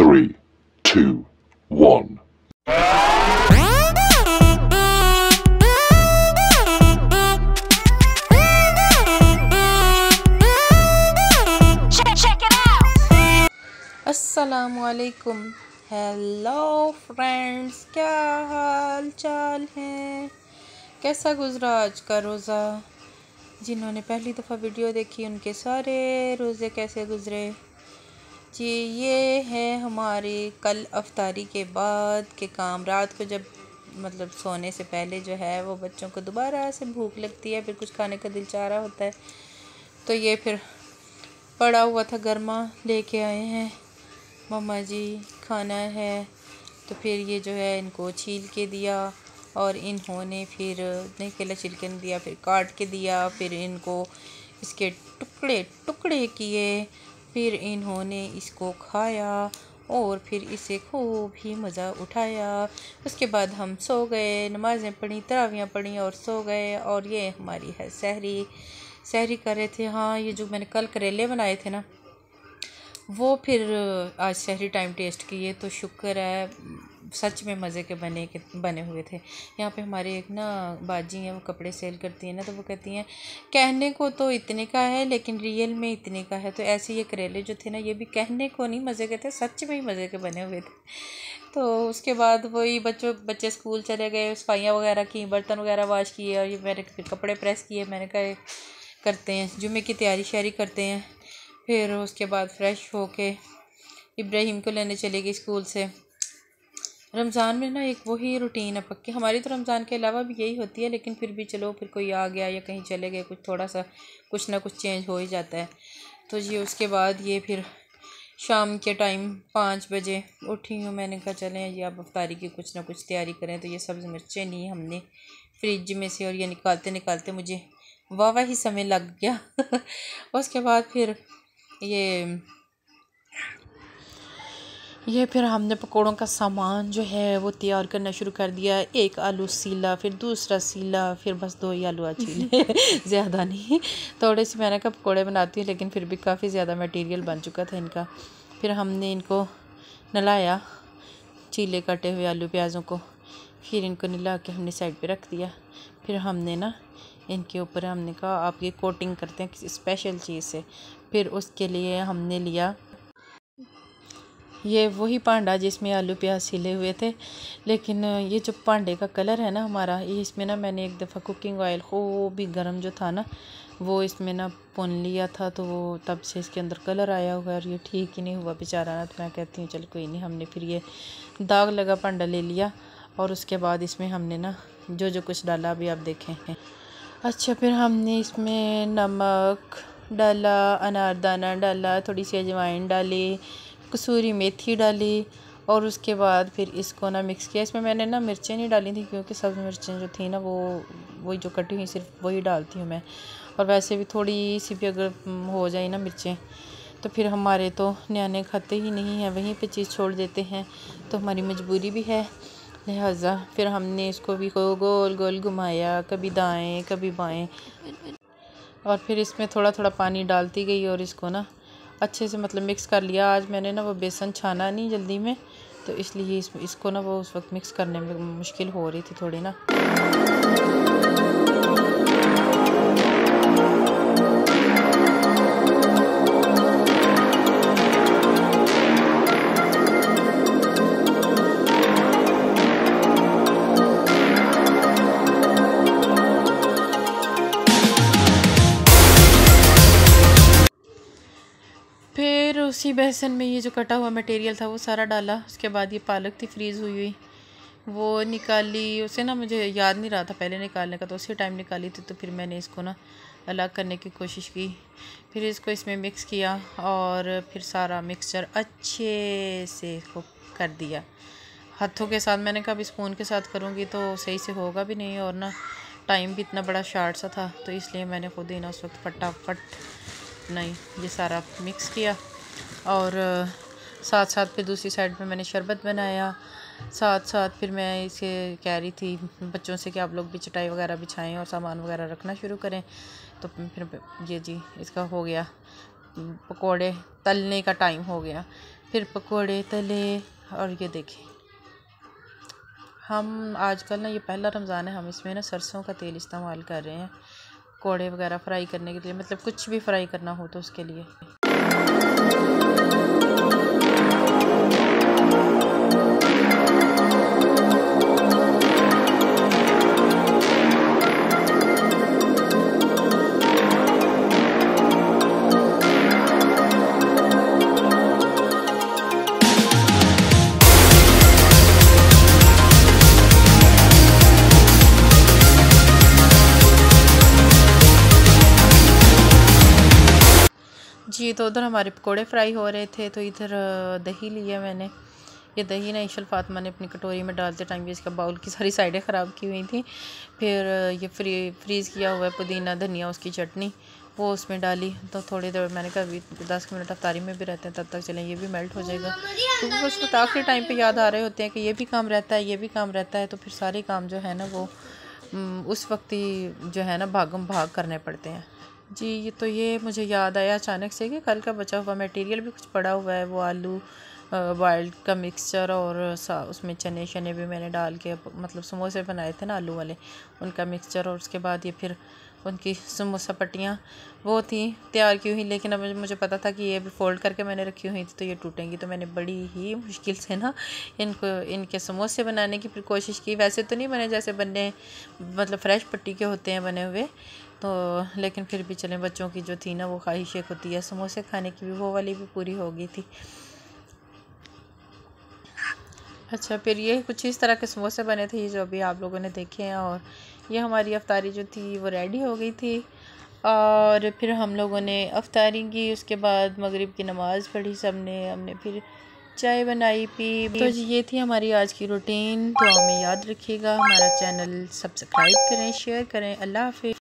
3, 2, 1. अस्सलामुअलैकुम। Hello friends, क्या हाल चाल है? कैसा गुजरा आज का रोज़ा? जिन्होंने पहली दफ़ा वीडियो देखी उनके सारे रोज़े कैसे गुजरे जी। ये है हमारे कल अफ्तारी के बाद के काम। रात को जब मतलब सोने से पहले जो है वो बच्चों को दोबारा से भूख लगती है, फिर कुछ खाने का दिल चाह रहा होता है, तो ये फिर पड़ा हुआ था गर्मा लेके आए हैं मम्मा जी, खाना है। तो फिर ये जो है इनको छील के दिया और इन्होंने फिर नहीं पहले छिल के दिया, फिर काट के दिया, फिर इनको इसके टुकड़े टुकड़े किए, फिर इन्होंने इसको खाया और फिर इसे खूब ही मज़ा उठाया। उसके बाद हम सो गए, नमाज़ें पढ़ी, तरावियाँ पढ़ी और सो गए। और ये हमारी है सहरी कर रहे थे। हाँ, ये जो मैंने कल करेले बनाए थे ना, वो फिर आज सहरी टाइम टेस्ट किए तो शुक्र है, सच में मज़े के बने हुए थे। यहाँ पे हमारे एक ना बाजी हैं, वो कपड़े सेल करती हैं ना, तो वो कहती हैं कहने को तो इतने का है लेकिन रियल में इतने का है। तो ऐसे ये करेले जो थे ना, ये भी कहने को नहीं मज़े के थे, सच में ही मज़े के बने हुए थे। तो उसके बाद वही बच्चे स्कूल चले गए, सफाइयाँ वगैरह की, बर्तन वगैरह वाश किए, और ये मैंने फिर कपड़े प्रेस किए। मैंने कहा करते हैं जुम्मे की तैयारी शैरी करते हैं। फिर उसके बाद फ्रेश होके इब्राहिम को लेने चली गई स्कूल से। रमज़ान में ना एक वही रूटीन है पक्की हमारी, तो रमज़ान के अलावा भी यही होती है, लेकिन फिर भी चलो, फिर कोई आ गया या कहीं चले गए, कुछ थोड़ा सा कुछ ना कुछ चेंज हो ही जाता है। तो जी उसके बाद ये फिर शाम के टाइम 5 बजे उठी हूँ। मैंने कहा चलें ये अब अफ्तारी की कुछ ना कुछ तैयारी करें। तो ये सब्ज़ मिर्चें ली हमने फ्रिज में से, और ये निकालते निकालते मुझे वाह ही समय लग गया। उसके बाद फिर ये फिर हमने पकौड़ों का सामान जो है वो तैयार करना शुरू कर दिया। एक आलू सीला, फिर दूसरा सीला, फिर बस 2 ही आलू छीले, ज़्यादा नहीं। थोड़े से मैंने कहा पकौड़े बनाती हूँ, लेकिन फिर भी काफ़ी ज़्यादा मटेरियल बन चुका था इनका। फिर हमने इनको नलाया, चीले कटे हुए आलू प्याज़ों को, फिर इनको नला के हमने साइड पे रख दिया। फिर हमने ना इनके ऊपर हमने कहा आप ये कोटिंग करते हैं किसी स्पेशल चीज़ से। फिर उसके लिए हमने लिया ये वही पांडा जिसमें आलू प्याज छिले हुए थे, लेकिन ये जो पांडे का कलर है ना हमारा, ये इसमें ना मैंने एक दफ़ा कुकिंग ऑयल खूब भी गर्म जो था ना, वो इसमें ना भून लिया था, तो वो तब से इसके अंदर कलर आया हुआ है, और ये ठीक ही नहीं हुआ बेचारा ना। तो मैं कहती हूँ चल कोई नहीं। हमने फिर ये दाग लगा पांडा ले लिया, और उसके बाद इसमें हमने ना जो कुछ डाला अभी आप देखें हैं। अच्छा, फिर हमने इसमें नमक डाला, अनारदाना डाला, थोड़ी सी अजवाइन डाली, कसूरी मेथी डाली, और उसके बाद फिर इसको ना मिक्स किया। इसमें मैंने ना मिर्चें नहीं डाली थी, क्योंकि सब्ज़ मिर्चें जो थी ना वो वही जो कटी हुई सिर्फ वही डालती हूँ मैं। और वैसे भी थोड़ी सी भी अगर हो जाए ना मिर्चें, तो फिर हमारे तो न्याने खाते ही नहीं हैं, वहीं पे चीज़ छोड़ देते हैं, तो हमारी मजबूरी भी है। लिहाजा फिर हमने इसको भी गोल गोल घुमाया, कभी दाएँ कभी बाएँ, और फिर इसमें थोड़ा थोड़ा पानी डालती गई, और इसको ना अच्छे से मतलब मिक्स कर लिया। आज मैंने ना वो बेसन छाना नहीं जल्दी में, तो इसलिए इसको ना वो उस वक्त मिक्स करने में मुश्किल हो रही थी थोड़ी ना। फिर उसी बेसन में ये जो कटा हुआ मटेरियल था वो सारा डाला। उसके बाद ये पालक थी फ्रीज़ हुई वो निकाली। उसे ना मुझे याद नहीं रहा था पहले निकालने का, तो उसी टाइम निकाली थी। तो फिर मैंने इसको ना अलग करने की कोशिश की, फिर इसको इसमें मिक्स किया, और फिर सारा मिक्सचर अच्छे से इसको कर दिया हाथों के साथ। मैंने कहा स्पून के साथ करूँगी तो सही से होगा भी नहीं, और ना टाइम भी इतना बड़ा शार्ट सा था, तो इसलिए मैंने खुद ही ना उस वक्त फटाफट नहीं ये सारा मिक्स किया। और साथ साथ फिर दूसरी साइड पे मैंने शरबत बनाया। साथ साथ फिर मैं इसे कह रही थी बच्चों से कि आप लोग भी चटाई वगैरह बिछाएं और सामान वगैरह रखना शुरू करें। तो फिर ये जी इसका हो गया, पकोड़े तलने का टाइम हो गया। फिर पकोड़े तले। और ये देखें, हम आजकल ना, ये पहला रमज़ान है, हम इसमें ना सरसों का तेल इस्तेमाल कर रहे हैं पकोड़े वगैरह फ्राई करने के लिए, मतलब कुछ भी फ्राई करना हो तो उसके लिए। जी, तो उधर हमारे पकोड़े फ्राई हो रहे थे, तो इधर दही लिया मैंने। ये दही ना ईशल फातिमा ने अपनी कटोरी में डालते टाइम भी इसका बाउल की सारी साइडें ख़राब की हुई थी। फिर ये फ्रीज़ किया हुआ है पुदीना धनिया उसकी चटनी, वो उसमें डाली। तो थोड़ी देर मैंने कहा अभी 10 मिनट अफ्तारी में भी रहते हैं, तब तक चलें ये भी मेल्ट हो जाएगा, क्योंकि उसको आखिरी टाइम पे याद आ रहे होते हैं कि ये भी काम रहता है, ये भी काम रहता है। तो फिर सारे काम जो है ना वो उस वक्त ही जो है ना भागम भाग करने पड़ते हैं। जी, ये तो ये मुझे याद आया अचानक से कि कल का बचा हुआ मटेरियल भी कुछ पड़ा हुआ है, वो आलू बॉइल्ड का मिक्सचर और उसमें चने शने भी मैंने डाल के, मतलब समोसे बनाए थे ना आलू वाले, उनका मिक्सचर। और उसके बाद ये फिर उनकी समोसा पट्टियाँ वो थी तैयार की हुई, लेकिन अब मुझे पता था कि ये भी फ़ोल्ड करके मैंने रखी हुई थी तो ये टूटेंगी, तो मैंने बड़ी ही मुश्किल से ना इनके समोसे बनाने की फिर कोशिश की। वैसे तो नहीं बने जैसे बनने, मतलब फ़्रेश पट्टी के होते हैं बने हुए, तो लेकिन फिर भी चलें, बच्चों की जो थी ना वो ख्वाहिश एक होती है समोसे खाने की, भी वो वाली भी पूरी हो गई थी। अच्छा, फिर ये कुछ इस तरह के समोसे बने थे जो अभी आप लोगों ने देखे हैं, और ये हमारी अफ्तारी जो थी वो रेडी हो गई थी। और फिर हम लोगों ने अफ्तारी की, उसके बाद मगरिब की नमाज़ पढ़ी सबने, हमने फिर चाय बनाई पी। तो ये थी हमारी आज की रूटीन। दुआ में याद रखिएगा, हमारा चैनल सब्सक्राइब करें, शेयर करें। अल्लाह हाफ़िज़।